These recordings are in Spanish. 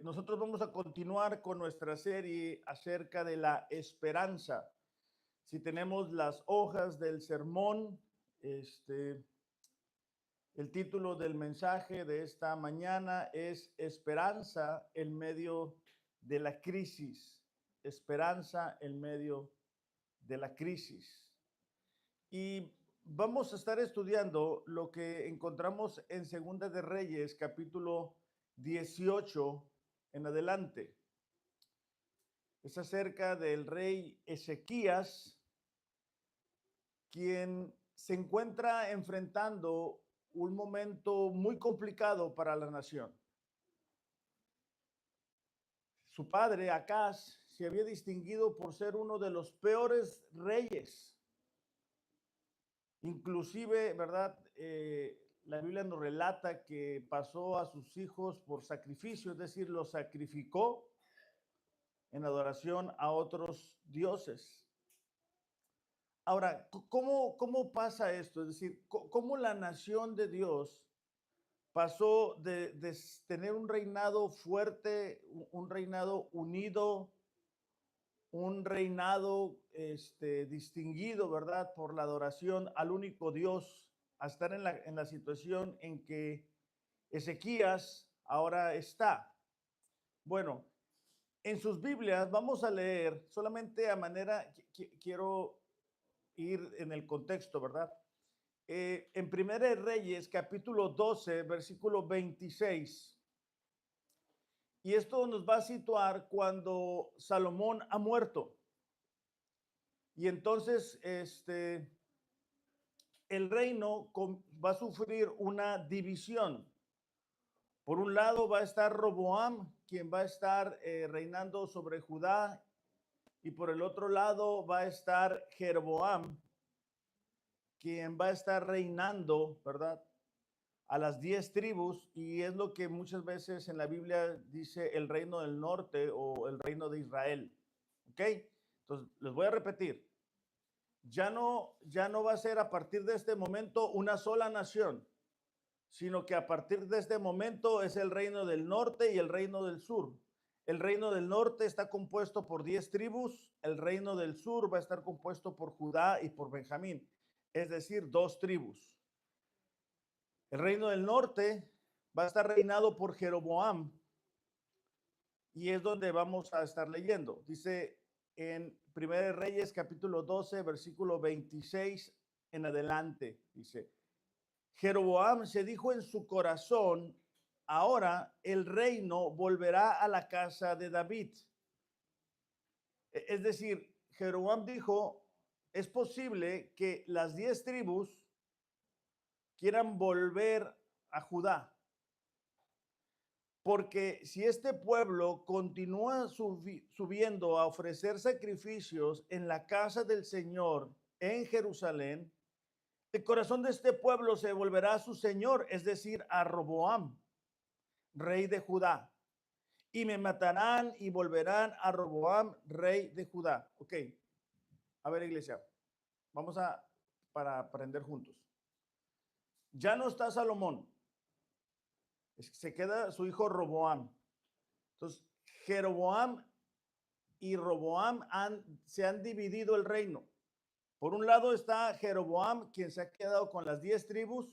nosotros vamos a continuar con nuestra serie acerca de la esperanza. Si tenemos las hojas del sermón, el título del mensaje de esta mañana es Esperanza en medio de la crisis. Esperanza en medio de la crisis. Y vamos a estar estudiando lo que encontramos en Segunda de Reyes, capítulo 18 en adelante. Es acerca del rey Ezequías, quien se encuentra enfrentando un momento muy complicado para la nación. Su padre, Acaz, se había distinguido por ser uno de los peores reyes. Inclusive, ¿verdad? La Biblia nos relata que pasó a sus hijos por sacrificio, es decir, los sacrificó en adoración a otros dioses. Ahora, ¿cómo pasa esto? Es decir, ¿cómo la nación de Dios pasó de tener un reinado fuerte, un reinado unido, un reinado distinguido, ¿verdad?, por la adoración al único Dios, a estar en la situación en que Ezequías ahora está? Bueno, en sus Biblias vamos a leer solamente a manera, quiero ir en el contexto, ¿verdad? En Primera de Reyes, capítulo 12, versículo 26. Y esto nos va a situar cuando Salomón ha muerto. Y entonces el reino va a sufrir una división. Por un lado va a estar Roboam, quien va a estar reinando sobre Judá, y por el otro lado va a estar Jeroboam, quien va a estar reinando, ¿verdad?, a las 10 tribus, y es lo que muchas veces en la Biblia dice el reino del norte o el reino de Israel. ¿Ok? Entonces, les voy a repetir. Ya no va a ser a partir de este momento una sola nación, sino que a partir de este momento es el reino del norte y el reino del sur. El reino del norte está compuesto por 10 tribus, el reino del sur va a estar compuesto por Judá y por Benjamín, es decir, 2 tribus. El reino del norte va a estar reinado por Jeroboam, y es donde vamos a estar leyendo. Dice en Primera de Reyes, capítulo 12, versículo 26 en adelante, dice: Jeroboam se dijo en su corazón, ahora el reino volverá a la casa de David. Es decir, Jeroboam dijo, es posible que las 10 tribus quieran volver a Judá, porque si este pueblo continúa subiendo a ofrecer sacrificios en la casa del Señor en Jerusalén, el corazón de este pueblo se volverá a su señor, es decir, a Roboam, rey de Judá, y me matarán y volverán a Roboam, rey de Judá. Ok, a ver, iglesia, para aprender juntos. Ya no está Salomón, se queda su hijo Roboam. Entonces, Jeroboam y Roboam se han dividido el reino. Por un lado está Jeroboam, quien se ha quedado con las 10 tribus.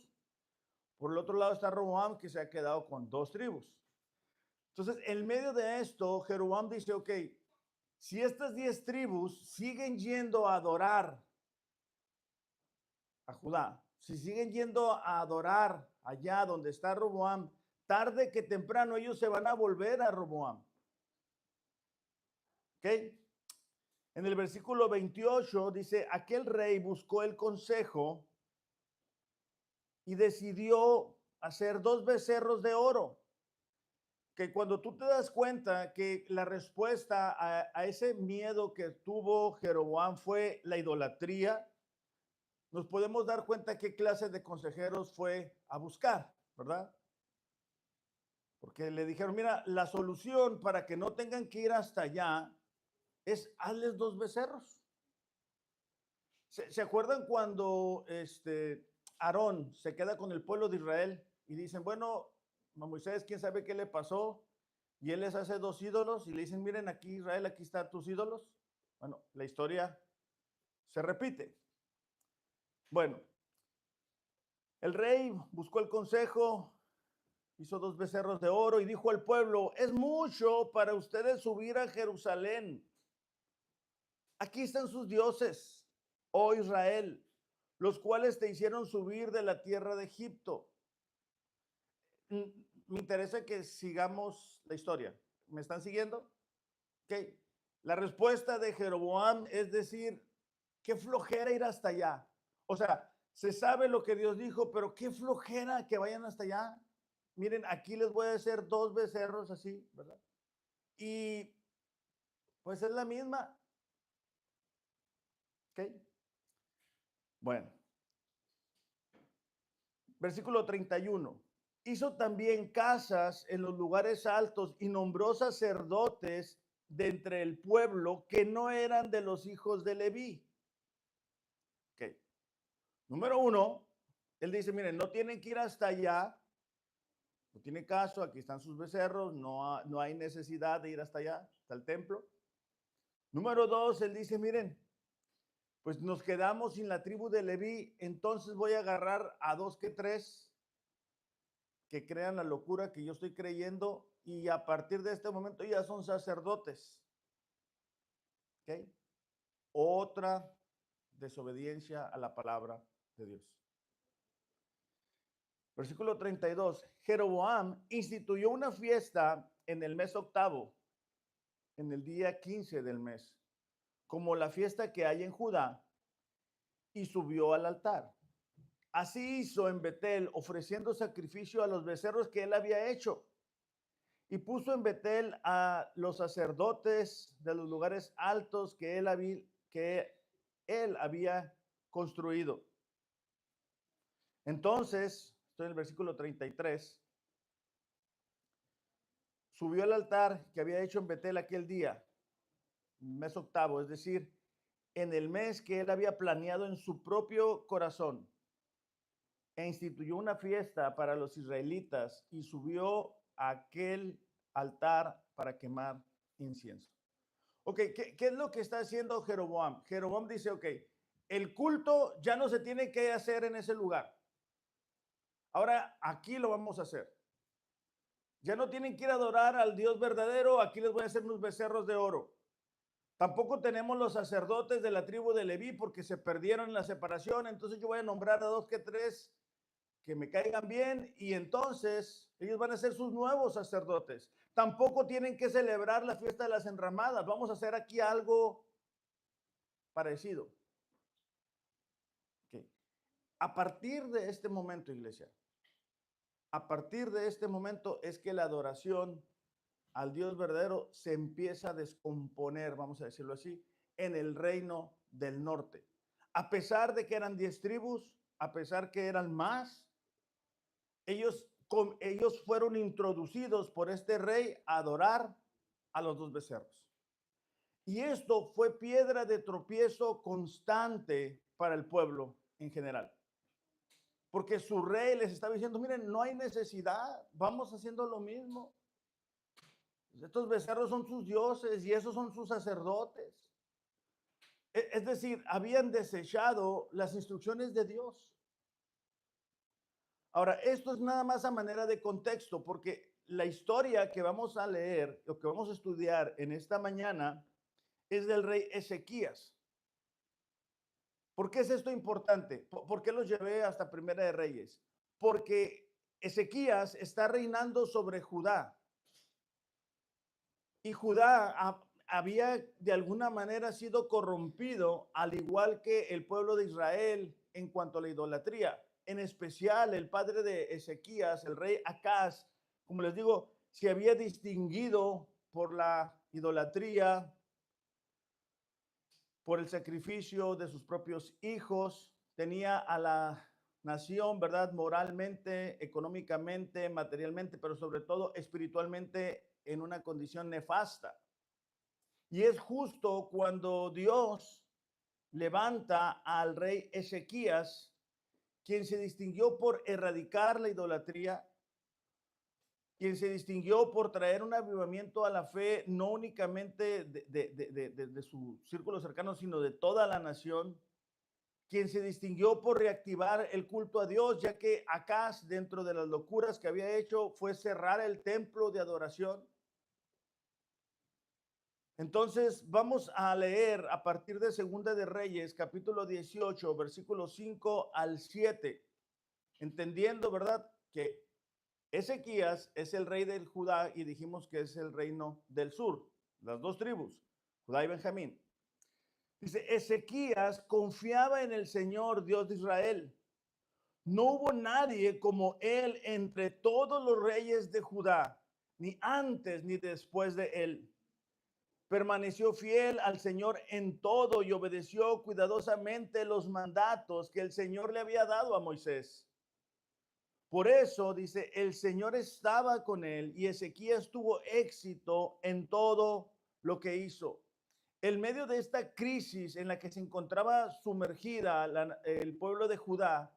Por el otro lado está Roboam, que se ha quedado con 2 tribus. Entonces, en medio de esto, Jeroboam dice, ok, si estas 10 tribus siguen yendo a adorar a Judá, si siguen yendo a adorar allá donde está Roboam, tarde que temprano ellos se van a volver a Roboam. ¿Ok? En el versículo 28 dice, aquel rey buscó el consejo y decidió hacer 2 becerros de oro. Que cuando tú te das cuenta que la respuesta a ese miedo que tuvo Jeroboam fue la idolatría, nos podemos dar cuenta qué clase de consejeros fue a buscar, ¿verdad? Porque le dijeron, mira, la solución para que no tengan que ir hasta allá es hazles 2 becerros. ¿Se acuerdan cuando Aarón se queda con el pueblo de Israel y dicen, bueno, a Moisés, quién sabe qué le pasó, y él les hace dos ídolos y le dicen, miren aquí Israel, aquí están tus ídolos. Bueno, la historia se repite. Bueno, el rey buscó el consejo, hizo dos becerros de oro y dijo al pueblo, es mucho para ustedes subir a Jerusalén. Aquí están sus dioses, oh Israel, los cuales te hicieron subir de la tierra de Egipto. Me interesa que sigamos la historia. ¿Me están siguiendo? Ok. La respuesta de Jeroboam es decir, qué flojera ir hasta allá. O sea, se sabe lo que Dios dijo, pero qué flojera que vayan hasta allá. Miren, aquí les voy a hacer dos becerros así, ¿verdad? Y pues es la misma. ¿Ok? Bueno, versículo 31. Hizo también casas en los lugares altos y nombró sacerdotes de entre el pueblo que no eran de los hijos de Leví. Ok. Número uno, él dice, miren, no tienen que ir hasta allá, no tiene caso, aquí están sus becerros, no hay necesidad de ir hasta allá, hasta el templo. Número dos, él dice, miren, pues nos quedamos sin la tribu de Leví, entonces voy a agarrar a dos que tres que crean la locura que yo estoy creyendo y a partir de este momento ya son sacerdotes. ¿Ok? Otra desobediencia a la palabra de Dios. Versículo 32. Jeroboam instituyó una fiesta en el mes octavo, en el día 15 del mes, como la fiesta que hay en Judá, y subió al altar. Así hizo en Betel, ofreciendo sacrificio a los becerros que él había hecho. Y puso en Betel a los sacerdotes de los lugares altos que él había construido. Entonces, estoy en el versículo 33, subió al altar que había hecho en Betel aquel día, mes octavo, es decir, en el mes que él había planeado en su propio corazón, e instituyó una fiesta para los israelitas y subió a aquel altar para quemar incienso. Ok, ¿qué es lo que está haciendo Jeroboam? Jeroboam dice, ok, el culto ya no se tiene que hacer en ese lugar. Ahora aquí lo vamos a hacer. Ya no tienen que ir a adorar al Dios verdadero, aquí les voy a hacer unos becerros de oro. Tampoco tenemos los sacerdotes de la tribu de Leví porque se perdieron en la separación, entonces yo voy a nombrar a dos que tres que me caigan bien y entonces ellos van a ser sus nuevos sacerdotes. Tampoco tienen que celebrar la fiesta de las enramadas, vamos a hacer aquí algo parecido. Okay. A partir de este momento, iglesia, a partir de este momento es que la adoración al Dios verdadero se empieza a descomponer, vamos a decirlo así, en el reino del norte. A pesar de que eran 10 tribus, a pesar que eran más, ellos fueron introducidos por este rey a adorar a los dos becerros. Y esto fue piedra de tropiezo constante para el pueblo en general. Porque su rey les estaba diciendo, miren, no hay necesidad, vamos haciendo lo mismo. Estos becerros son sus dioses y esos son sus sacerdotes. Es decir, habían desechado las instrucciones de Dios. Ahora, esto es nada más a manera de contexto, porque la historia que vamos a leer, lo que vamos a estudiar en esta mañana, es del rey Ezequías. ¿Por qué es esto importante? ¿Por qué los llevé hasta Primera de Reyes? Porque Ezequías está reinando sobre Judá. Y Judá había de alguna manera sido corrompido, al igual que el pueblo de Israel en cuanto a la idolatría. En especial el padre de Ezequías, el rey Acaz, como les digo, se había distinguido por la idolatría, por el sacrificio de sus propios hijos, tenía a la nación, ¿verdad? Moralmente, económicamente, materialmente, pero sobre todo espiritualmente en una condición nefasta. Y es justo cuando Dios levanta al rey Ezequías, quien se distinguió por erradicar la idolatría, quien se distinguió por traer un avivamiento a la fe, no únicamente de su círculo cercano, sino de toda la nación, quien se distinguió por reactivar el culto a Dios, ya que Acaz, dentro de las locuras que había hecho, fue cerrar el templo de adoración. Entonces, vamos a leer a partir de Segunda de Reyes, capítulo 18, versículos 5 al 7, entendiendo, ¿verdad?, que Ezequías es el rey del Judá y dijimos que es el reino del sur, las dos tribus, Judá y Benjamín. Dice, Ezequías confiaba en el Señor Dios de Israel. No hubo nadie como él entre todos los reyes de Judá, ni antes ni después de él. Permaneció fiel al Señor en todo y obedeció cuidadosamente los mandatos que el Señor le había dado a Moisés. Por eso dice, el Señor estaba con él y Ezequías tuvo éxito en todo lo que hizo. En medio de esta crisis en la que se encontraba sumergida el pueblo de Judá,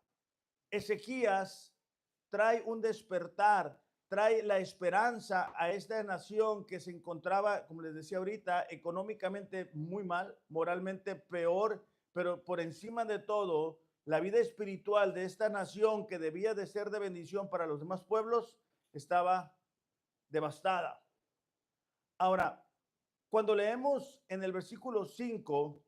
Ezequías trae un despertar, trae la esperanza a esta nación que se encontraba, como les decía ahorita, económicamente muy mal, moralmente peor, pero por encima de todo, la vida espiritual de esta nación que debía de ser de bendición para los demás pueblos estaba devastada. Ahora, cuando leemos en el versículo 5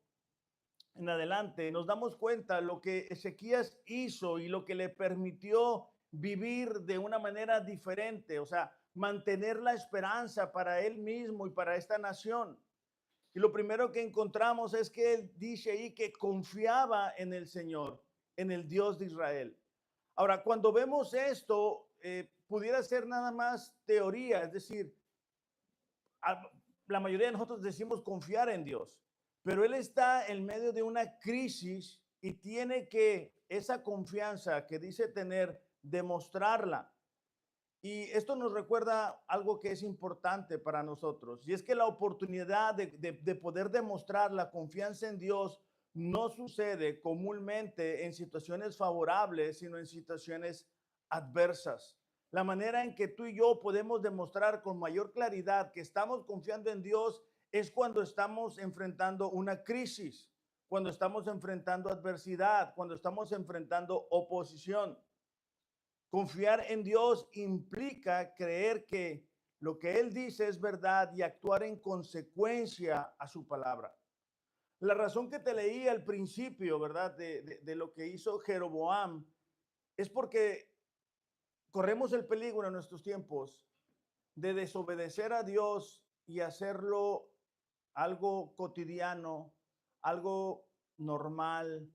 en adelante, nos damos cuenta lo que Ezequías hizo y lo que le permitió vivir de una manera diferente, o sea, mantener la esperanza para él mismo y para esta nación. Y lo primero que encontramos es que él dice ahí que confiaba en el Señor, en el Dios de Israel. Ahora, cuando vemos esto, pudiera ser nada más teoría, es decir, la mayoría de nosotros decimos confiar en Dios, pero él está en medio de una crisis y tiene que esa confianza que dice tener, demostrarla. Y esto nos recuerda algo que es importante para nosotros, y es que la oportunidad de poder demostrar la confianza en Dios no sucede comúnmente en situaciones favorables, sino en situaciones adversas. La manera en que tú y yo podemos demostrar con mayor claridad que estamos confiando en Dios es cuando estamos enfrentando una crisis, cuando estamos enfrentando adversidad, cuando estamos enfrentando oposición. Confiar en Dios implica creer que lo que Él dice es verdad y actuar en consecuencia a su palabra. La razón que te leí al principio, ¿verdad? De lo que hizo Jeroboam es porque corremos el peligro en nuestros tiempos de desobedecer a Dios y hacerlo algo cotidiano, algo normal,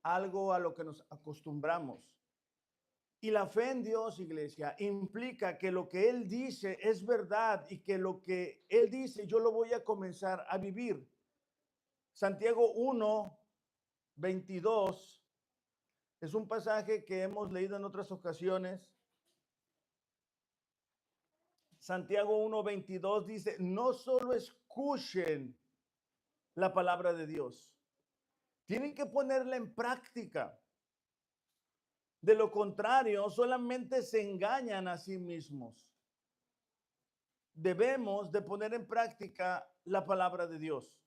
algo a lo que nos acostumbramos. Y la fe en Dios, iglesia, implica que lo que Él dice es verdad y que lo que Él dice yo lo voy a comenzar a vivir. Santiago 1:22 es un pasaje que hemos leído en otras ocasiones. Santiago 1:22 dice, no solo escuchen la palabra de Dios, tienen que ponerla en práctica. De lo contrario, solamente se engañan a sí mismos. Debemos de poner en práctica la palabra de Dios.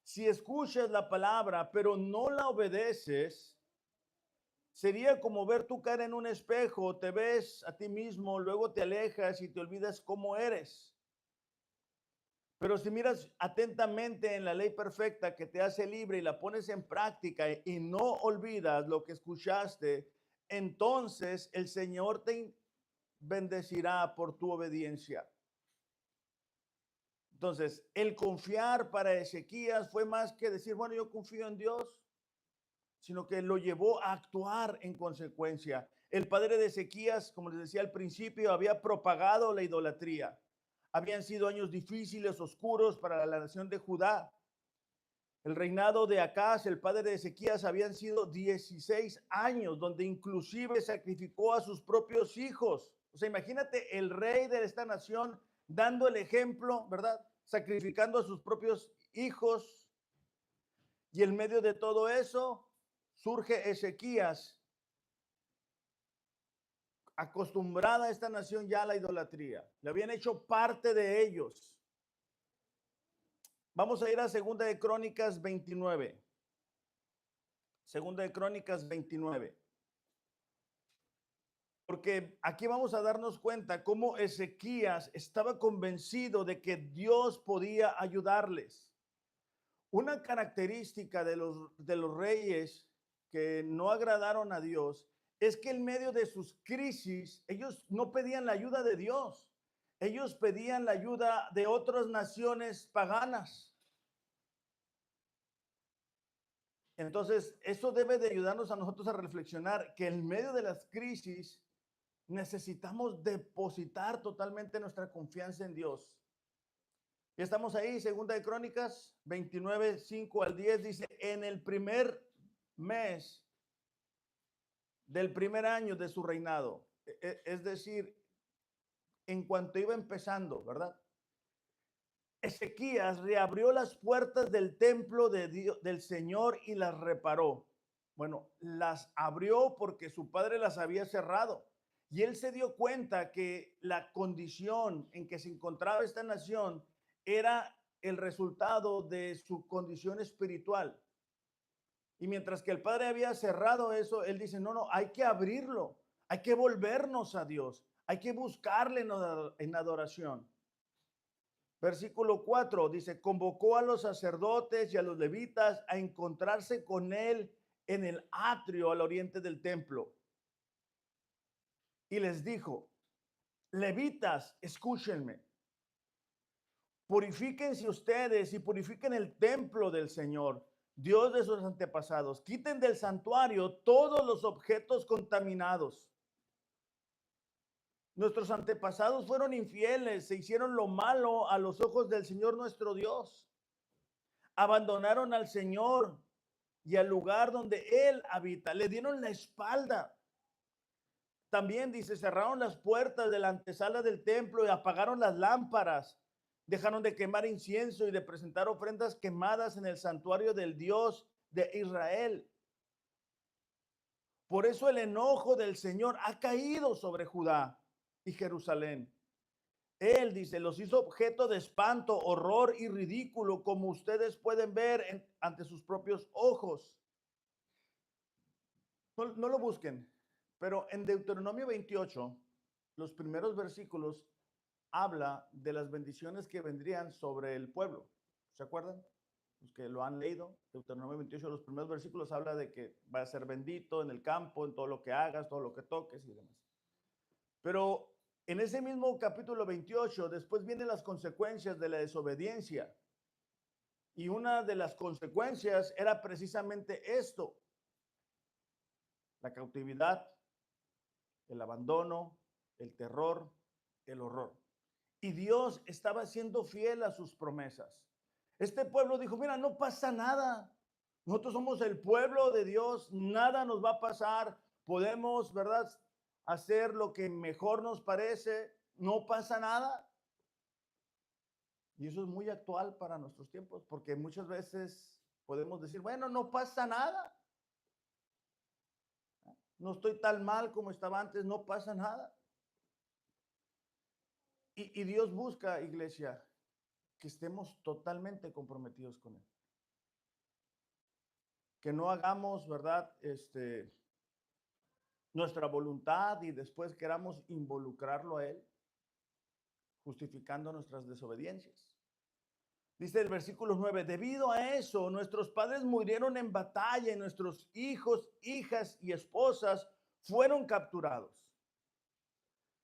Si escuchas la palabra, pero no la obedeces, sería como ver tu cara en un espejo, te ves a ti mismo, luego te alejas y te olvidas cómo eres. Pero si miras atentamente en la ley perfecta que te hace libre y la pones en práctica y no olvidas lo que escuchaste, entonces el Señor te bendecirá por tu obediencia. Entonces, el confiar para Ezequías fue más que decir, bueno, yo confío en Dios, sino que lo llevó a actuar en consecuencia. El padre de Ezequías, como les decía al principio, había propagado la idolatría. Habían sido años difíciles, oscuros para la nación de Judá. El reinado de Acaz, el padre de Ezequías, habían sido 16 años, donde inclusive sacrificó a sus propios hijos. O sea, imagínate el rey de esta nación dando el ejemplo, ¿verdad? Sacrificando a sus propios hijos. Y en medio de todo eso surge Ezequías acostumbrada esta nación ya a la idolatría. Le habían hecho parte de ellos. Vamos a ir a Segunda de Crónicas 29. Segunda de Crónicas 29. Porque aquí vamos a darnos cuenta cómo Ezequías estaba convencido de que Dios podía ayudarles. Una característica de los reyes que no agradaron a Dios es que en medio de sus crisis, ellos no pedían la ayuda de Dios. Ellos pedían la ayuda de otras naciones paganas. Entonces, eso debe de ayudarnos a nosotros a reflexionar que en medio de las crisis necesitamos depositar totalmente nuestra confianza en Dios. Ya estamos ahí, Segunda de Crónicas 29, 5 al 10, dice, en el primer mes del primer año de su reinado, es decir, en cuanto iba empezando, ¿verdad? Ezequías reabrió las puertas del templo de Dios, del Señor, y las reparó. Bueno, las abrió porque su padre las había cerrado. Y él se dio cuenta que la condición en que se encontraba esta nación era el resultado de su condición espiritual. Y mientras que el padre había cerrado eso, él dice, no, no, hay que abrirlo, hay que volvernos a Dios, hay que buscarle en adoración. Versículo 4 dice, convocó a los sacerdotes y a los levitas a encontrarse con él en el atrio al oriente del templo. Y les dijo, levitas, escúchenme, purifíquense ustedes y purifiquen el templo del Señor, Dios de sus antepasados. Quiten del santuario todos los objetos contaminados. Nuestros antepasados fueron infieles, se hicieron lo malo a los ojos del Señor nuestro Dios. Abandonaron al Señor y al lugar donde Él habita. Le dieron la espalda. También dice, cerraron las puertas de la antesala del templo y apagaron las lámparas. Dejaron de quemar incienso y de presentar ofrendas quemadas en el santuario del Dios de Israel. Por eso el enojo del Señor ha caído sobre Judá y Jerusalén. Él dice, los hizo objeto de espanto, horror y ridículo, como ustedes pueden ver ante sus propios ojos. No lo busquen, pero en Deuteronomio 28, los primeros versículos habla de las bendiciones que vendrían sobre el pueblo. ¿Se acuerdan? Los que lo han leído, Deuteronomio 28, los primeros versículos habla de que va a ser bendito en el campo, en todo lo que hagas, todo lo que toques y demás. Pero en ese mismo capítulo 28, después vienen las consecuencias de la desobediencia. Y una de las consecuencias era precisamente esto: la cautividad, el abandono, el terror, el horror. Y Dios estaba siendo fiel a sus promesas. Este pueblo dijo, mira, no pasa nada. Nosotros somos el pueblo de Dios, nada nos va a pasar. Podemos, ¿verdad?, hacer lo que mejor nos parece, no pasa nada. Y eso es muy actual para nuestros tiempos, porque muchas veces podemos decir, bueno, no pasa nada. No estoy tan mal como estaba antes, no pasa nada. Y Dios busca, iglesia, que estemos totalmente comprometidos con Él. Que no hagamos, ¿verdad?, nuestra voluntad y después queramos involucrarlo a Él, justificando nuestras desobediencias. Dice el versículo 9, debido a eso, nuestros padres murieron en batalla y nuestros hijos, hijas y esposas fueron capturados.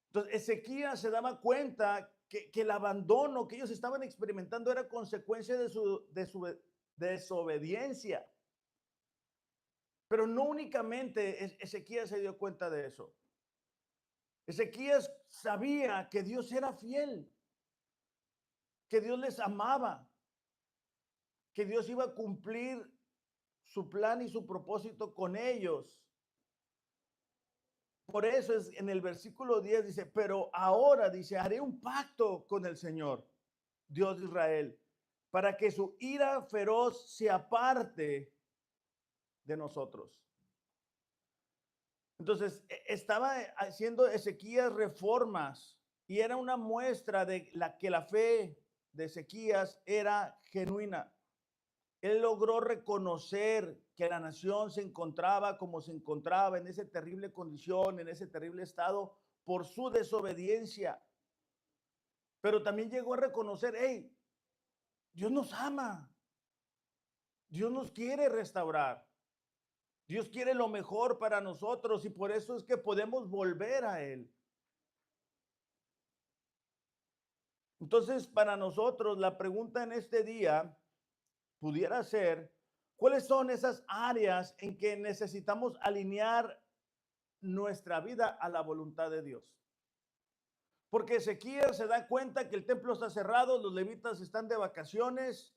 Entonces, Ezequías se daba cuenta que el abandono que ellos estaban experimentando era consecuencia de su desobediencia. Pero no únicamente Ezequías se dio cuenta de eso. Ezequías sabía que Dios era fiel, que Dios les amaba, que Dios iba a cumplir su plan y su propósito con ellos. Por eso es en el versículo 10 dice, pero ahora dice, haré un pacto con el Señor, Dios de Israel, para que su ira feroz se aparte de nosotros. Entonces, estaba haciendo Ezequías reformas y era una muestra de que la fe de Ezequías era genuina. Él logró reconocer que la nación se encontraba como se encontraba en esa terrible condición, en ese terrible estado, por su desobediencia. Pero también llegó a reconocer, hey, Dios nos ama, Dios nos quiere restaurar, Dios quiere lo mejor para nosotros y por eso es que podemos volver a Él. Entonces, para nosotros, la pregunta en este día pudiera ser, ¿cuáles son esas áreas en que necesitamos alinear nuestra vida a la voluntad de Dios? Porque Ezequiel se da cuenta que el templo está cerrado, los levitas están de vacaciones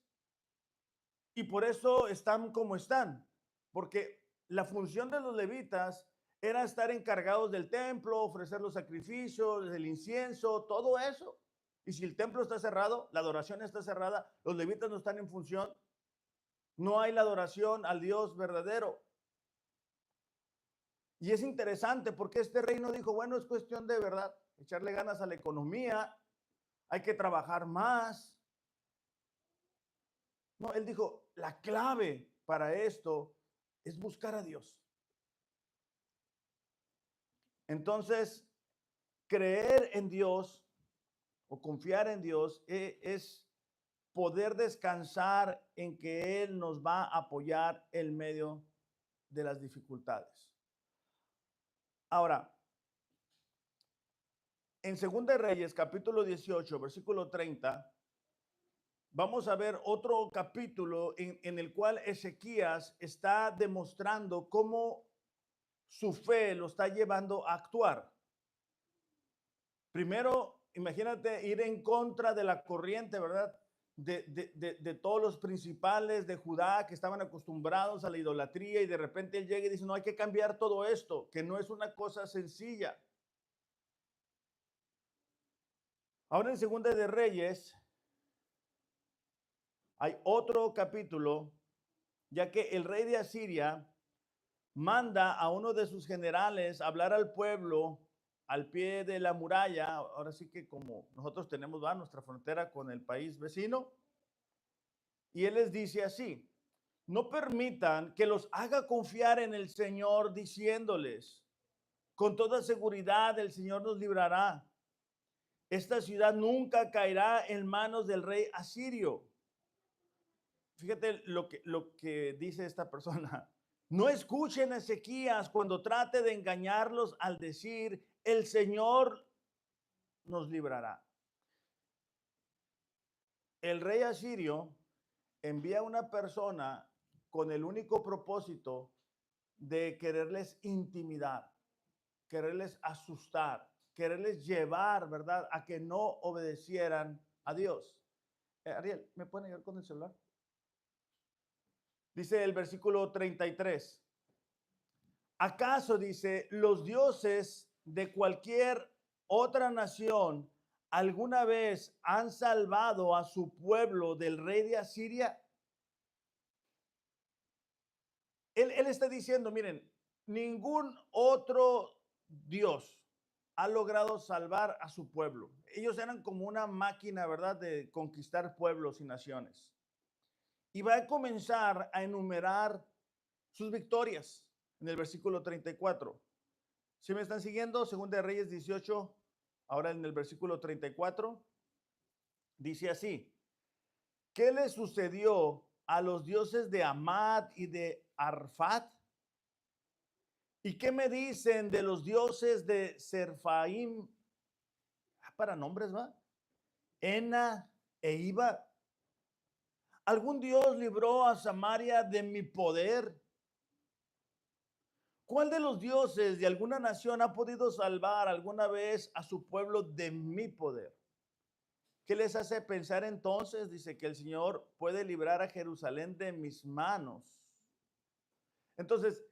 y por eso están como están. Porque la función de los levitas era estar encargados del templo, ofrecer los sacrificios, el incienso, todo eso. Y si el templo está cerrado, la adoración está cerrada, los levitas no están en función, no hay la adoración al Dios verdadero. Y es interesante porque este reino dijo, bueno, es cuestión de verdad, echarle ganas a la economía, hay que trabajar más. No, él dijo, la clave para esto es buscar a Dios. Entonces, creer en Dios o confiar en Dios es poder descansar en que Él nos va a apoyar en medio de las dificultades. Ahora, en 2 Reyes, capítulo 18, versículo 30, vamos a ver otro capítulo en el cual Ezequías está demostrando cómo su fe lo está llevando a actuar. Primero, imagínate ir en contra de la corriente, ¿verdad? De todos los principales de Judá que estaban acostumbrados a la idolatría y de repente él llega y dice, no, hay que cambiar todo esto, que no es una cosa sencilla. Ahora en Segunda de Reyes hay otro capítulo, ya que el rey de Asiria manda a uno de sus generales a hablar al pueblo al pie de la muralla. Ahora sí que como nosotros tenemos nuestra frontera con el país vecino, y él les dice así, no permitan que los haga confiar en el Señor diciéndoles, con toda seguridad el Señor nos librará. Esta ciudad nunca caerá en manos del rey asirio. Fíjate lo que dice esta persona. No escuchen a Ezequías cuando trate de engañarlos al decir, el Señor nos librará. El rey asirio envía a una persona con el único propósito de quererles intimidar, quererles asustar, quererles llevar, ¿verdad?, a que no obedecieran a Dios. Ariel, ¿me pueden ayudar con el celular? Dice el versículo 33. ¿Acaso, dice, los dioses de cualquier otra nación alguna vez han salvado a su pueblo del rey de Asiria? Él está diciendo, miren, ningún otro Dios ha logrado salvar a su pueblo. Ellos eran como una máquina, ¿verdad?, de conquistar pueblos y naciones. Y va a comenzar a enumerar sus victorias en el versículo 34. ¿Sí me están siguiendo? Segunda de Reyes 18, ahora en el versículo 34, dice así, ¿qué le sucedió a los dioses de Amad y de Arfat? ¿Y qué me dicen de los dioses de Serfaim? Para nombres, ¿va? Ena e Iba. ¿Algún dios libró a Samaria de mi poder? ¿Cuál de los dioses de alguna nación ha podido salvar alguna vez a su pueblo de mi poder? ¿Qué les hace pensar entonces? Dice que el Señor puede librar a Jerusalén de mis manos. Entonces,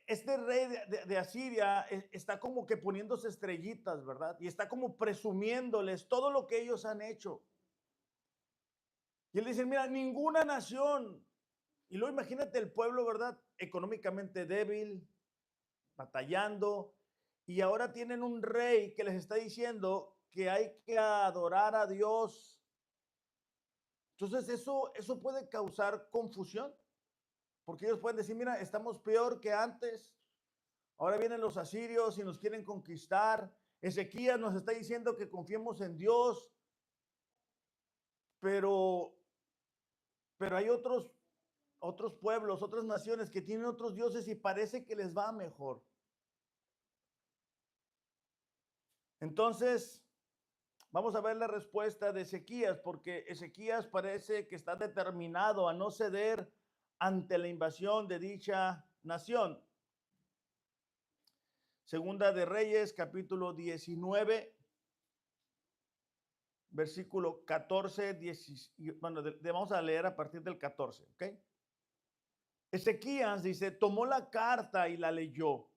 este rey de Asiria está como que poniéndose estrellitas, ¿verdad? Y está como presumiéndoles todo lo que ellos han hecho. Y él dice, mira, ninguna nación. Y luego imagínate el pueblo, ¿verdad? Económicamente débil, batallando, y ahora tienen un rey que les está diciendo que hay que adorar a Dios. Entonces eso puede causar confusión, porque ellos pueden decir, mira, estamos peor que antes, ahora vienen los asirios y nos quieren conquistar. Ezequías nos está diciendo que confiemos en Dios, pero, pero hay otros pueblos, otras naciones que tienen otros dioses y parece que les va mejor. Entonces, vamos a ver la respuesta de Ezequías, porque Ezequías parece que está determinado a no ceder ante la invasión de dicha nación. Segunda de Reyes, capítulo 19, versículo 14, 10, bueno, vamos a leer a partir del 14, ¿ok? Ezequías dice, tomó la carta y la leyó.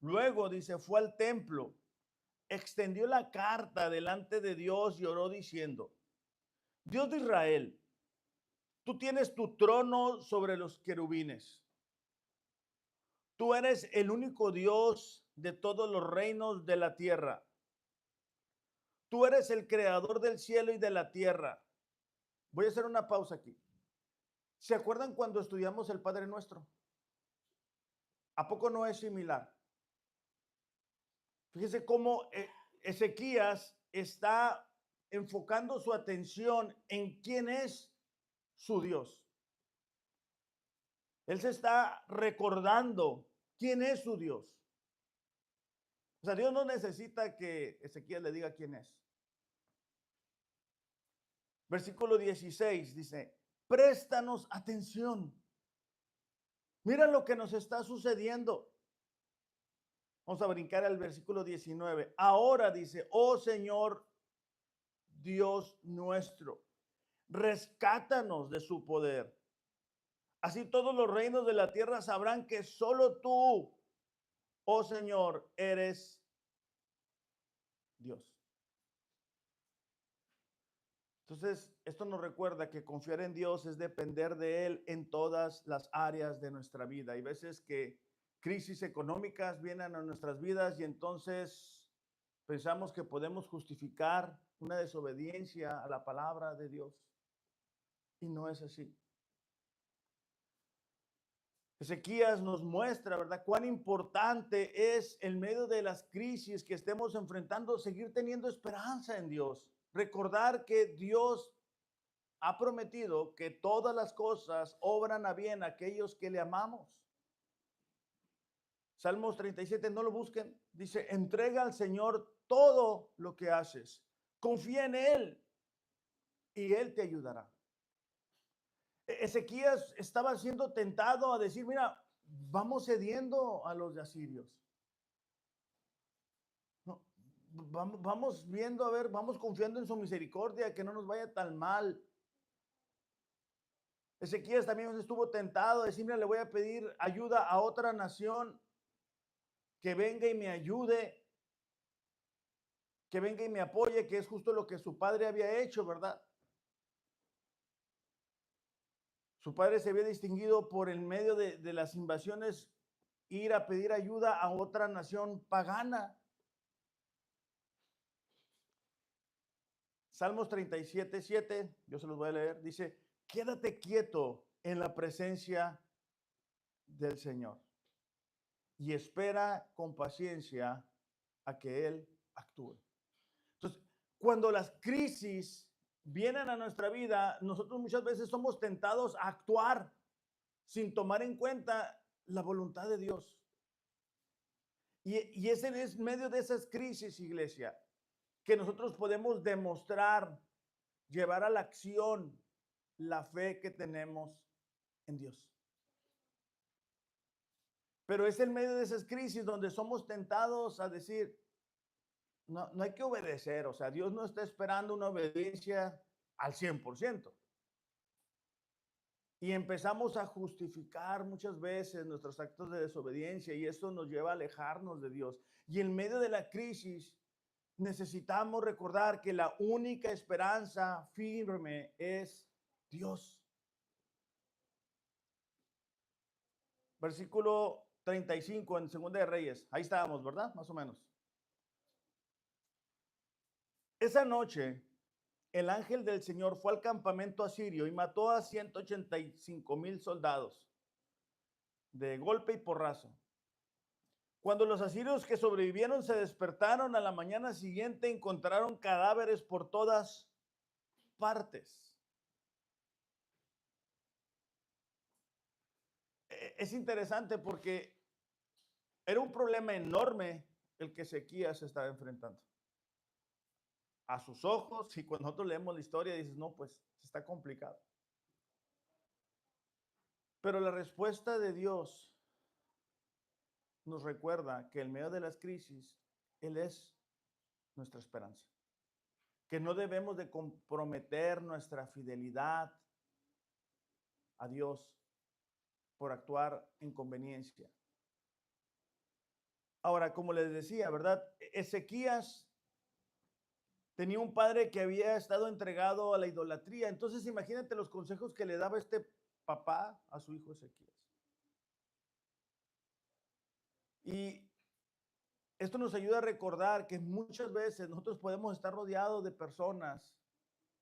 Luego dice, fue al templo, extendió la carta delante de Dios y oró diciendo, Dios de Israel, tú tienes tu trono sobre los querubines. Tú eres el único Dios de todos los reinos de la tierra. Tú eres el creador del cielo y de la tierra. Voy a hacer una pausa aquí. ¿Se acuerdan cuando estudiamos el Padre Nuestro? ¿A poco no es similar? Fíjese cómo Ezequías está enfocando su atención en quién es su Dios. Él se está recordando quién es su Dios. O sea, Dios no necesita que Ezequías le diga quién es. Versículo 16 dice, préstanos atención. Mira lo que nos está sucediendo. Vamos a brincar al versículo 19. Ahora dice, oh Señor, Dios nuestro, rescátanos de su poder. Así todos los reinos de la tierra sabrán que solo tú, oh Señor, eres Dios. Entonces, esto nos recuerda que confiar en Dios es depender de Él en todas las áreas de nuestra vida. Hay veces que crisis económicas vienen a nuestras vidas y entonces pensamos que podemos justificar una desobediencia a la palabra de Dios. Y no es así. Ezequías nos muestra, ¿verdad?, cuán importante es en medio de las crisis que estemos enfrentando seguir teniendo esperanza en Dios. Recordar que Dios ha prometido que todas las cosas obran a bien a aquellos que le amamos. Salmos 37, no lo busquen. Dice, entrega al Señor todo lo que haces. Confía en Él y Él te ayudará. Ezequías estaba siendo tentado a decir, mira, vamos cediendo a los de asirios. No, vamos viendo, a ver, vamos confiando en su misericordia, que no nos vaya tan mal. Ezequías también estuvo tentado a decir, mira, le voy a pedir ayuda a otra nación que venga y me ayude, que venga y me apoye, que es justo lo que su padre había hecho, ¿verdad? Su padre se había distinguido por el medio de las invasiones, ir a pedir ayuda a otra nación pagana. Salmos 37, 7, yo se los voy a leer, dice, quédate quieto en la presencia del Señor y espera con paciencia a que Él actúe. Entonces, cuando las crisis vienen a nuestra vida, nosotros muchas veces somos tentados a actuar sin tomar en cuenta la voluntad de Dios. Y es en medio de esas crisis, iglesia, que nosotros podemos demostrar, llevar a la acción la fe que tenemos en Dios. Pero es en medio de esas crisis donde somos tentados a decir, no hay que obedecer, o sea, Dios no está esperando una obediencia al 100%. Y empezamos a justificar muchas veces nuestros actos de desobediencia y eso nos lleva a alejarnos de Dios. Y en medio de la crisis necesitamos recordar que la única esperanza firme es Dios. Versículo 35 en Segunda de Reyes. Ahí estábamos, ¿verdad? Más o menos. Esa noche, el ángel del Señor fue al campamento asirio y mató a 185,000 soldados de golpe y porrazo. Cuando los asirios que sobrevivieron se despertaron a la mañana siguiente, encontraron cadáveres por todas partes. Es interesante porque era un problema enorme el que Ezequías estaba enfrentando. A sus ojos, y cuando nosotros leemos la historia, dices, no, pues está complicado. Pero la respuesta de Dios nos recuerda que en medio de las crisis, Él es nuestra esperanza. Que no debemos de comprometer nuestra fidelidad a Dios por actuar en conveniencia. Ahora, como les decía, ¿verdad? Ezequías tenía un padre que había estado entregado a la idolatría. Entonces, imagínate los consejos que le daba este papá a su hijo Ezequías. Y esto nos ayuda a recordar que muchas veces nosotros podemos estar rodeados de personas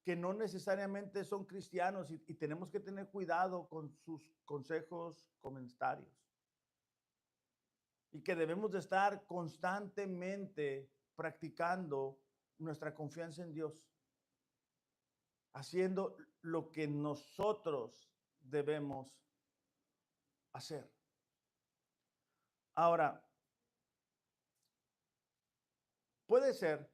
que no necesariamente son cristianos y tenemos que tener cuidado con sus consejos, comentarios. Y que debemos de estar constantemente practicando nuestra confianza en Dios, haciendo lo que nosotros debemos hacer. Ahora, puede ser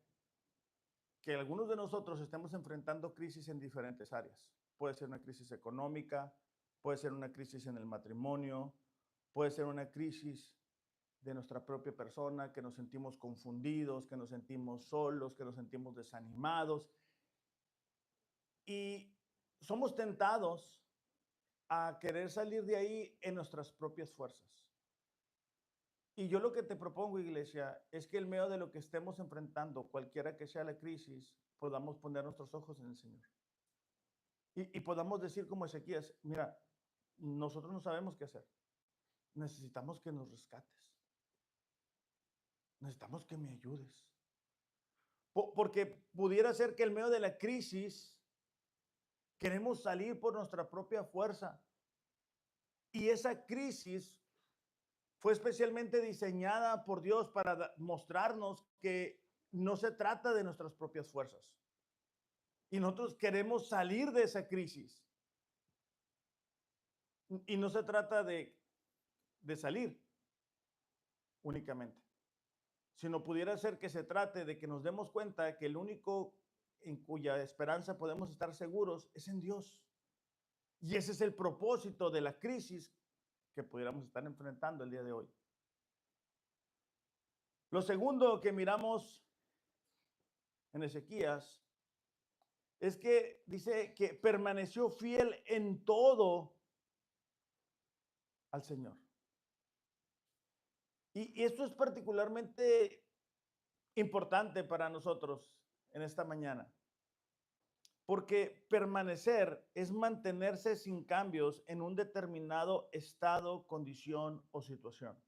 que algunos de nosotros estemos enfrentando crisis en diferentes áreas. Puede ser una crisis económica, puede ser una crisis en el matrimonio, puede ser una crisis de nuestra propia persona, que nos sentimos confundidos, que nos sentimos solos, que nos sentimos desanimados. Y somos tentados a querer salir de ahí en nuestras propias fuerzas. Y yo lo que te propongo, iglesia, es que en medio de lo que estemos enfrentando, cualquiera que sea la crisis, podamos poner nuestros ojos en el Señor. Y podamos decir como Ezequías, mira, nosotros no sabemos qué hacer. Necesitamos que nos rescates. Necesitamos que me ayudes. Porque pudiera ser que en medio de la crisis queremos salir por nuestra propia fuerza. Y esa crisis fue especialmente diseñada por Dios para mostrarnos que no se trata de nuestras propias fuerzas. Y nosotros queremos salir de esa crisis. Y no se trata de salir únicamente, sino pudiera ser que se trate de que nos demos cuenta que el único en cuya esperanza podemos estar seguros es en Dios. Y ese es el propósito de la crisis que pudiéramos estar enfrentando el día de hoy. Lo segundo que miramos en Ezequías es que dice que permaneció fiel en todo al Señor. Y esto es particularmente importante para nosotros en esta mañana, porque permanecer es mantenerse sin cambios en un determinado estado, condición o situación.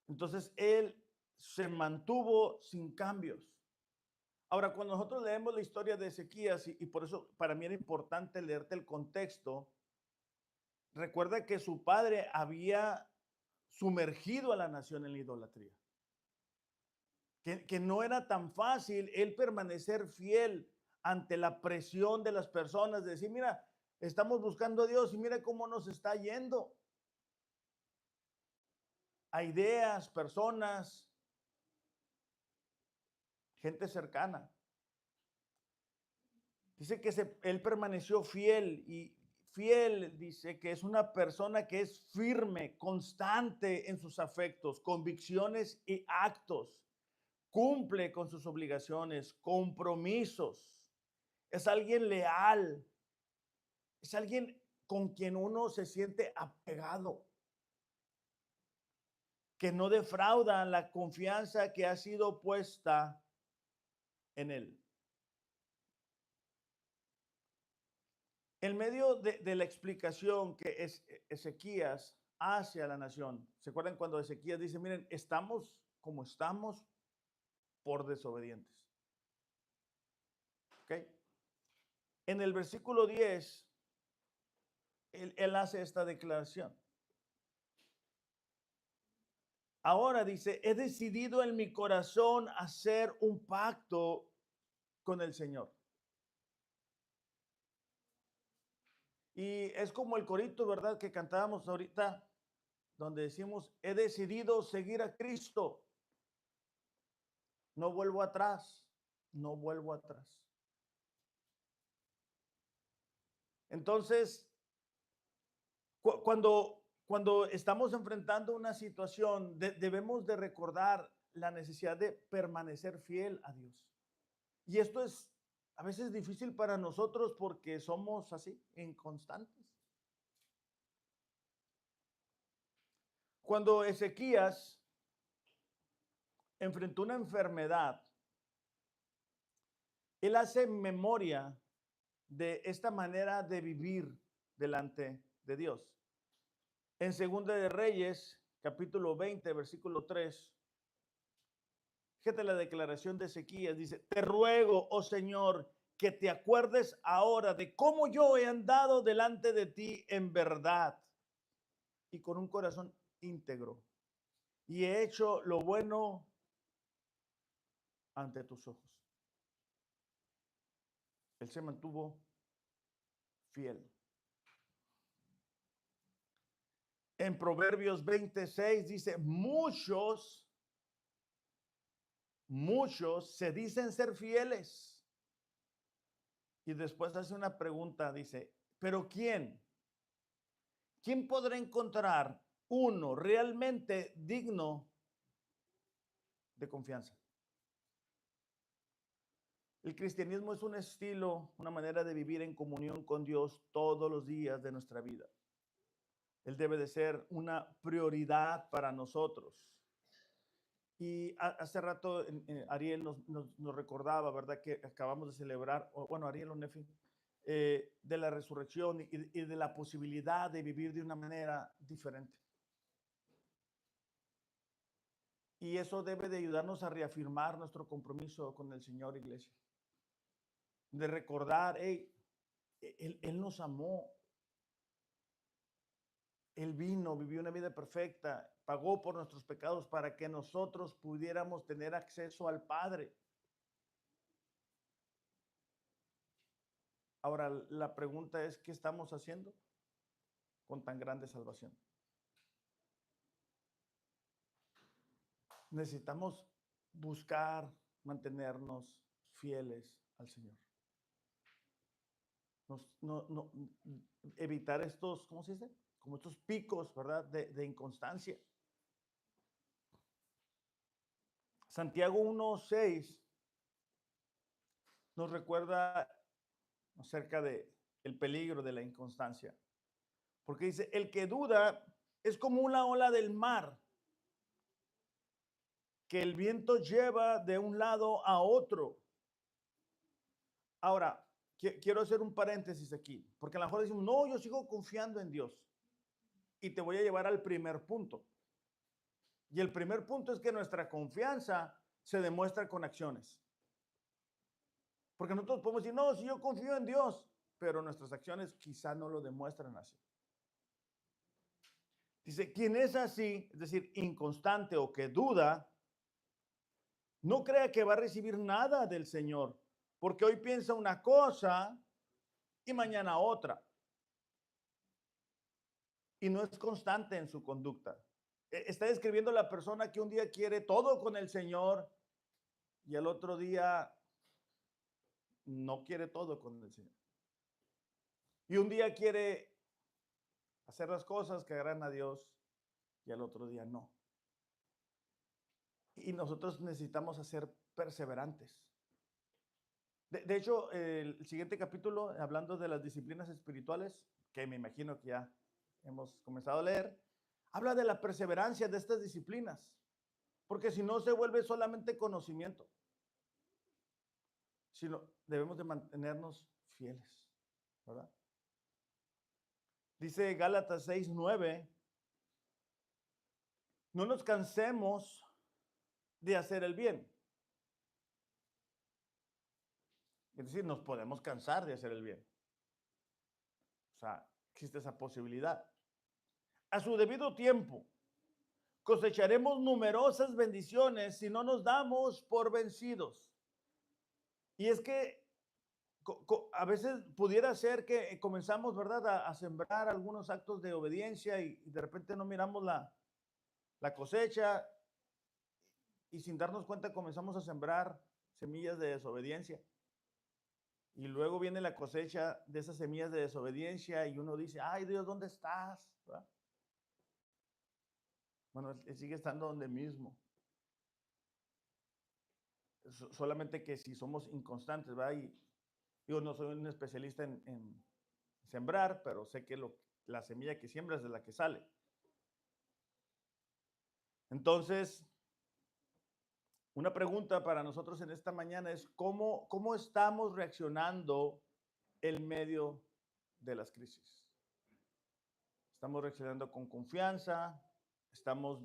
Entonces, él se mantuvo sin cambios. Ahora, cuando nosotros leemos la historia de Ezequías, y por eso para mí era importante leerte el contexto, recuerda que su padre había sumergido a la nación en la idolatría. Que no era tan fácil él permanecer fiel ante la presión de las personas, de decir, mira, estamos buscando a Dios y mira cómo nos está yendo. A ideas, personas, gente cercana. Dice que él permaneció fiel y fiel dice que es una persona que es firme, constante en sus afectos, convicciones y actos. Cumple con sus obligaciones, compromisos. Es alguien leal. Es alguien con quien uno se siente apegado. Que no defrauda la confianza que ha sido puesta en él. En medio de la explicación que Ezequías hacia la nación. ¿Se acuerdan cuando Ezequías dice, miren, estamos como estamos por desobedientes? ¿Ok? En el versículo 10, él hace esta declaración. Ahora dice, he decidido en mi corazón hacer un pacto con el Señor. Y es como el corito, ¿verdad? Que cantábamos ahorita, donde decimos, he decidido seguir a Cristo. No vuelvo atrás, no vuelvo atrás. Entonces, cuando estamos enfrentando una situación, debemos de recordar la necesidad de permanecer fiel a Dios. Y esto es a veces difícil para nosotros porque somos así, inconstantes. Cuando Ezequías enfrentó una enfermedad, él hace memoria de esta manera de vivir delante de Dios. En Segunda de Reyes, capítulo 20, versículo 3, fíjate la declaración de Ezequías, dice, te ruego, oh Señor, que te acuerdes ahora de cómo yo he andado delante de ti en verdad y con un corazón íntegro, y he hecho lo bueno ante tus ojos. Él se mantuvo fiel. En Proverbios 26 dice, muchos se dicen ser fieles. Y después hace una pregunta, dice, ¿pero quién? ¿Quién podrá encontrar uno realmente digno de confianza? El cristianismo es un estilo, una manera de vivir en comunión con Dios todos los días de nuestra vida. Él debe de ser una prioridad para nosotros. Y hace rato Ariel nos recordaba, ¿verdad? Que acabamos de celebrar, bueno, Ariel o Nefi, de la resurrección y de la posibilidad de vivir de una manera diferente. Y eso debe de ayudarnos a reafirmar nuestro compromiso con el Señor, iglesia. De recordar, hey, él nos amó. Él vino, vivió una vida perfecta, pagó por nuestros pecados para que nosotros pudiéramos tener acceso al Padre. Ahora, la pregunta es, ¿qué estamos haciendo con tan grande salvación? Necesitamos buscar mantenernos fieles al Señor. Evitar estos, ¿cómo se dice? Como estos picos, ¿verdad? De inconstancia. Santiago 1:6 nos recuerda acerca de el peligro de la inconstancia. Porque dice, el que duda es como una ola del mar que el viento lleva de un lado a otro. Ahora, quiero hacer un paréntesis aquí, porque a lo mejor decimos, no, yo sigo confiando en Dios. Y te voy a llevar al primer punto. Y el primer punto es que nuestra confianza se demuestra con acciones. Porque nosotros podemos decir, no, si yo confío en Dios, pero nuestras acciones quizá no lo demuestran así. Dice, quien es así, es decir, inconstante o que duda, no crea que va a recibir nada del Señor, porque hoy piensa una cosa y mañana otra. Y no es constante en su conducta. Está describiendo la persona que un día quiere todo con el Señor y el otro día no quiere todo con el Señor. Y un día quiere hacer las cosas que agradan a Dios y al otro día no. Y nosotros necesitamos ser perseverantes. De hecho, el siguiente capítulo, hablando de las disciplinas espirituales, que me imagino que ya hemos comenzado a leer, habla de la perseverancia de estas disciplinas, porque si no se vuelve solamente conocimiento, sino debemos de mantenernos fieles, ¿verdad? Dice Gálatas 6:9, no nos cansemos de hacer el bien. Es decir, nos podemos cansar de hacer el bien. O sea, existe esa posibilidad. A su debido tiempo, cosecharemos numerosas bendiciones si no nos damos por vencidos. Y es que a veces pudiera ser que comenzamos, ¿verdad?, a sembrar algunos actos de obediencia y de repente no miramos la cosecha y sin darnos cuenta comenzamos a sembrar semillas de desobediencia. Y luego viene la cosecha de esas semillas de desobediencia y uno dice, ay Dios, ¿dónde estás? ¿verdad? Bueno, él sigue estando donde mismo. Solamente que si somos inconstantes, ¿verdad? Y yo no soy un especialista en sembrar, pero sé que la semilla que siembras es de la que sale. Entonces, una pregunta para nosotros en esta mañana es, ¿cómo estamos reaccionando en medio de las crisis? ¿Estamos reaccionando con confianza? ¿Estamos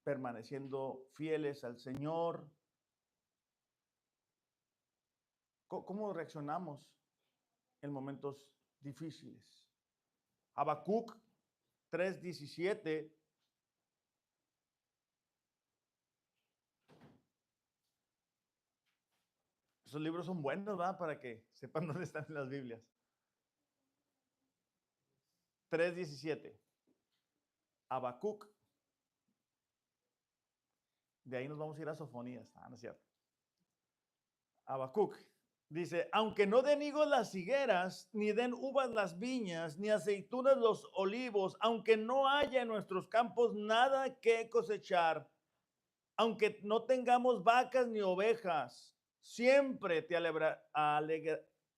permaneciendo fieles al Señor? ¿Cómo reaccionamos en momentos difíciles? Habacuc 3:17. Esos libros son buenos, ¿verdad? Para que sepan dónde están en las Biblias. 3:17. Habacuc. De ahí nos vamos a ir a Sofonías. No es cierto. Habacuc dice, aunque no den higos las higueras, ni den uvas las viñas, ni aceitunas los olivos, aunque no haya en nuestros campos nada que cosechar, aunque no tengamos vacas ni ovejas, siempre te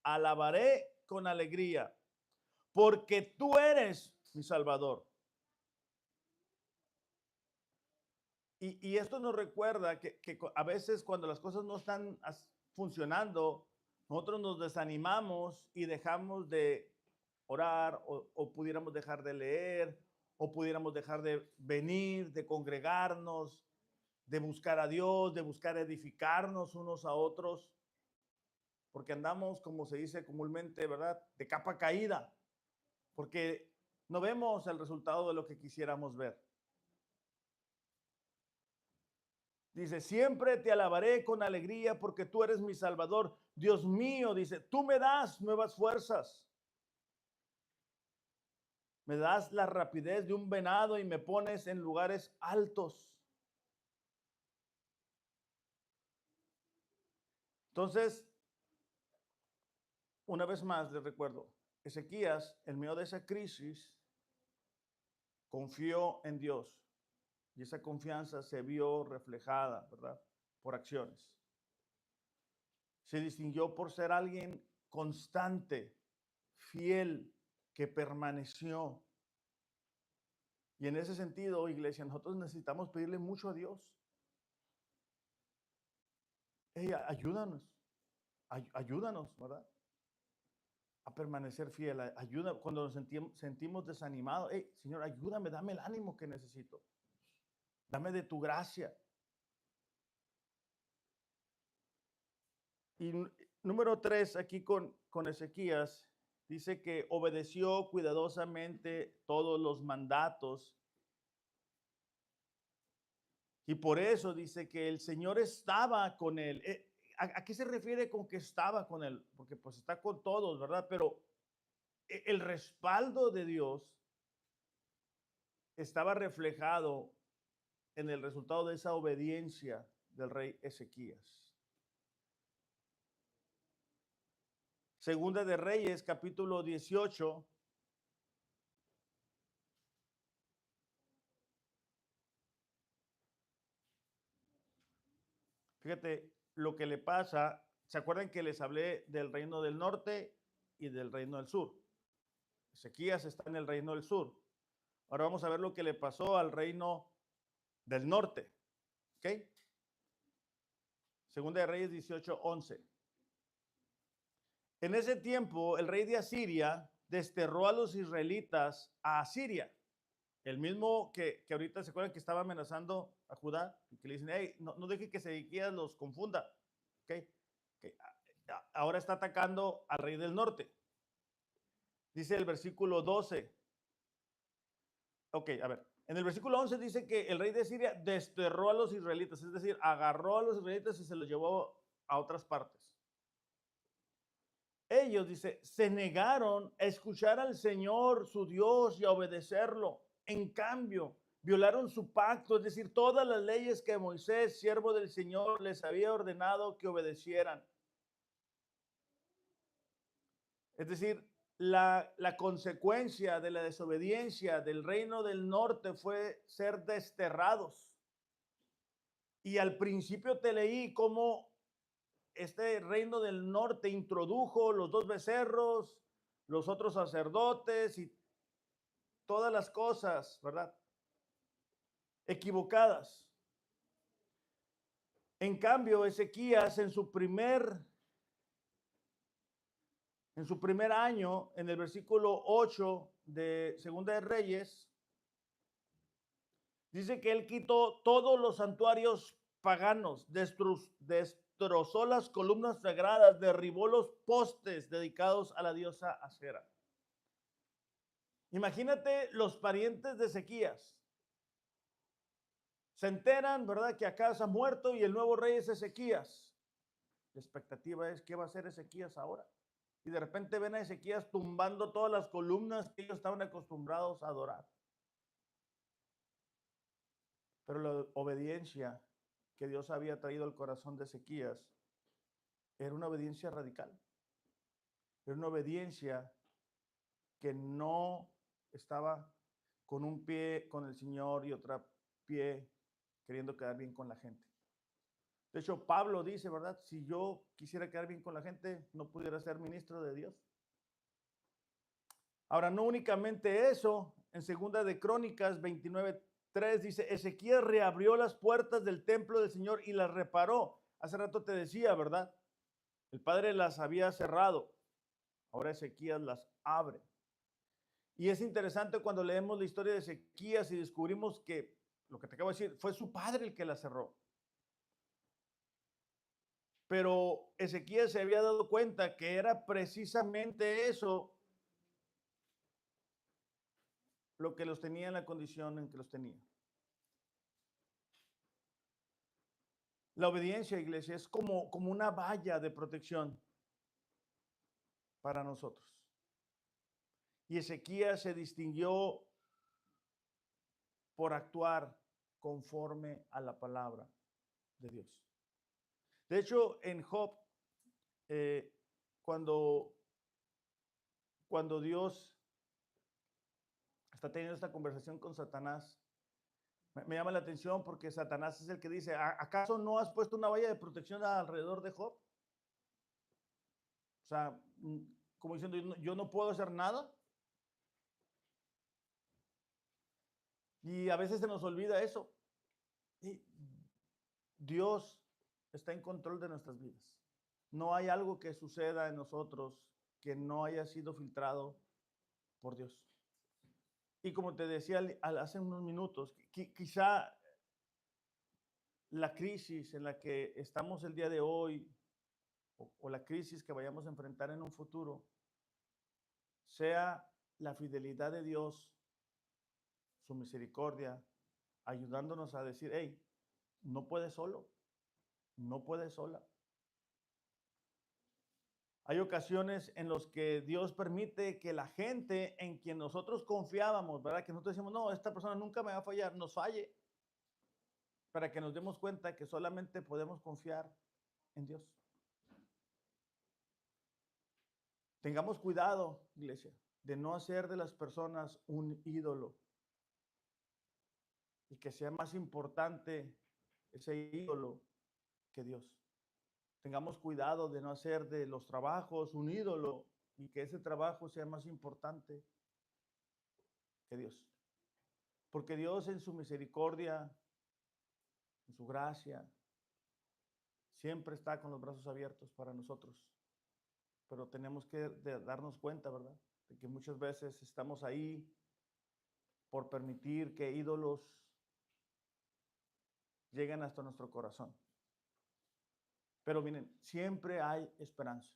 alabaré con alegría, porque tú eres mi Salvador. Y esto nos recuerda que a veces cuando las cosas no están funcionando, nosotros nos desanimamos y dejamos de orar o pudiéramos dejar de leer o pudiéramos dejar de venir, de congregarnos, de buscar a Dios, de buscar edificarnos unos a otros, porque andamos, como se dice comúnmente, ¿verdad?, de capa caída, porque no vemos el resultado de lo que quisiéramos ver. Dice, siempre te alabaré con alegría porque tú eres mi Salvador. Dios mío, dice, tú me das nuevas fuerzas. Me das la rapidez de un venado y me pones en lugares altos. Entonces, una vez más les recuerdo, Ezequías, en medio de esa crisis, confió en Dios. Y esa confianza se vio reflejada, ¿verdad?, por acciones. Se distinguió por ser alguien constante, fiel, que permaneció. Y en ese sentido, iglesia, nosotros necesitamos pedirle mucho a Dios. Ayúdanos, ayúdanos, ¿verdad?, a permanecer fiel. Ayuda cuando nos sentimos desanimados. Señor, ayúdame, dame el ánimo que necesito. Dame de tu gracia. Y número 3, aquí con Ezequías, dice que obedeció cuidadosamente todos los mandatos. Y por eso dice que el Señor estaba con él. ¿A qué se refiere con que estaba con él? Porque pues está con todos, ¿verdad? Pero el respaldo de Dios estaba reflejado en el resultado de esa obediencia del rey Ezequías. Segunda de Reyes, capítulo 18. Fíjate lo que le pasa. ¿Se acuerdan que les hablé del reino del norte y del reino del sur? Ezequías está en el reino del sur. Ahora vamos a ver lo que le pasó al reino del norte. ¿Ok? Segunda de Reyes 18:11. En ese tiempo, el rey de Asiria desterró a los israelitas a Asiria. El mismo que ahorita se acuerdan que estaba amenazando a Judá y que le dicen, hey, no deje que Sedequías los confunda. ¿Okay? Okay. Ahora está atacando al rey del norte. Dice el versículo 12. Ok, a ver. En el versículo 11 dice que el rey de Siria desterró a los israelitas, es decir, agarró a los israelitas y se los llevó a otras partes. Ellos, dice, se negaron a escuchar al Señor, su Dios, y a obedecerlo. En cambio, violaron su pacto, es decir, todas las leyes que Moisés, siervo del Señor, les había ordenado que obedecieran. Es decir, la consecuencia de la desobediencia del reino del norte fue ser desterrados. Y al principio te leí cómo este reino del norte introdujo los dos becerros, los otros sacerdotes y todas las cosas, ¿verdad? Equivocadas. En cambio, Ezequías en su primer año, en el versículo 8 de Segunda de Reyes, dice que él quitó todos los santuarios paganos, destrozó las columnas sagradas, derribó los postes dedicados a la diosa Acera. Imagínate los parientes de Ezequías. Se enteran, ¿verdad?, que Acaz ha muerto y el nuevo rey es Ezequías. La expectativa es, ¿qué va a hacer Ezequías ahora? Y de repente ven a Ezequías tumbando todas las columnas que ellos estaban acostumbrados a adorar. Pero la obediencia que Dios había traído al corazón de Ezequías era una obediencia radical. Era una obediencia que no estaba con un pie con el Señor y otro pie queriendo quedar bien con la gente. De hecho, Pablo dice, ¿verdad? Si yo quisiera quedar bien con la gente, no pudiera ser ministro de Dios. Ahora, no únicamente eso, en segunda de Crónicas 29:3 dice, Ezequías reabrió las puertas del templo del Señor y las reparó. Hace rato te decía, ¿verdad? El padre las había cerrado. Ahora Ezequías las abre. Y es interesante cuando leemos la historia de Ezequías y descubrimos que, lo que te acabo de decir, fue su padre el que la cerró. Pero Ezequías se había dado cuenta que era precisamente eso lo que los tenía en la condición en que los tenía. La obediencia, iglesia, es como una valla de protección para nosotros. Y Ezequías se distinguió por actuar conforme a la palabra de Dios. De hecho, en Job, eh, cuando Dios está teniendo esta conversación con Satanás, me llama la atención porque Satanás es el que dice, ¿acaso no has puesto una valla de protección alrededor de Job? O sea, como diciendo, yo no puedo hacer nada. Y a veces se nos olvida eso. Y Dios está en control de nuestras vidas. No hay algo que suceda en nosotros que no haya sido filtrado por Dios. Y como te decía hace unos minutos, quizá la crisis en la que estamos el día de hoy o la crisis que vayamos a enfrentar en un futuro sea la fidelidad de Dios, su misericordia, ayudándonos a decir, hey, no puedes solo, no puedes sola. Hay ocasiones en las que Dios permite que la gente en quien nosotros confiábamos, ¿verdad? Que nosotros decimos, no, esta persona nunca me va a fallar, nos falle, para que nos demos cuenta que solamente podemos confiar en Dios. Tengamos cuidado, iglesia, de no hacer de las personas un ídolo y que sea más importante ese ídolo que Dios. Tengamos cuidado de no hacer de los trabajos un ídolo y que ese trabajo sea más importante que Dios. Porque Dios en su misericordia, en su gracia, siempre está con los brazos abiertos para nosotros. Pero tenemos que darnos cuenta, ¿verdad? De que muchas veces estamos ahí por permitir que ídolos lleguen hasta nuestro corazón. Pero miren, siempre hay esperanza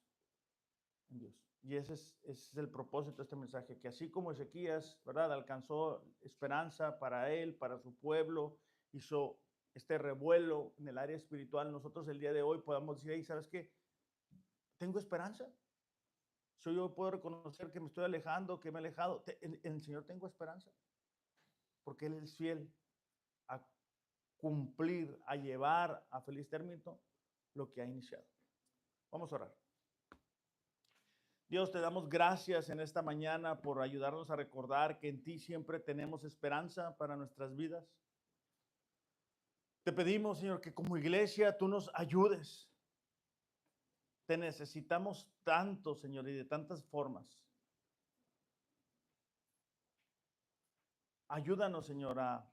en Dios. Y ese es el propósito de este mensaje, que así como Ezequías, ¿verdad?, alcanzó esperanza para él, para su pueblo, hizo este revuelo en el área espiritual, nosotros el día de hoy podamos decir, hey, ¿sabes qué? Tengo esperanza. Yo puedo reconocer que me estoy alejando, que me he alejado. En el Señor tengo esperanza, porque Él es fiel a cumplir, a llevar a feliz término lo que ha iniciado. Vamos a orar. Dios, te damos gracias en esta mañana por ayudarnos a recordar que en ti siempre tenemos esperanza para nuestras vidas. Te pedimos, Señor, que como iglesia tú nos ayudes. Te necesitamos tanto, Señor, y de tantas formas. Ayúdanos, Señor, a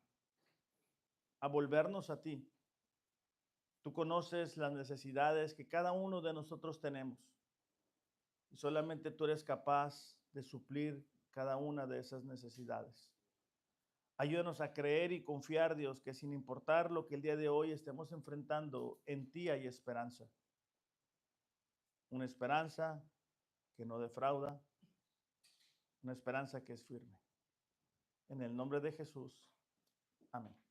volvernos a ti. Tú conoces las necesidades que cada uno de nosotros tenemos. Y solamente tú eres capaz de suplir cada una de esas necesidades. Ayúdanos a creer y confiar, Dios, que sin importar lo que el día de hoy estemos enfrentando, en ti hay esperanza. Una esperanza que no defrauda, una esperanza que es firme. En el nombre de Jesús. Amén.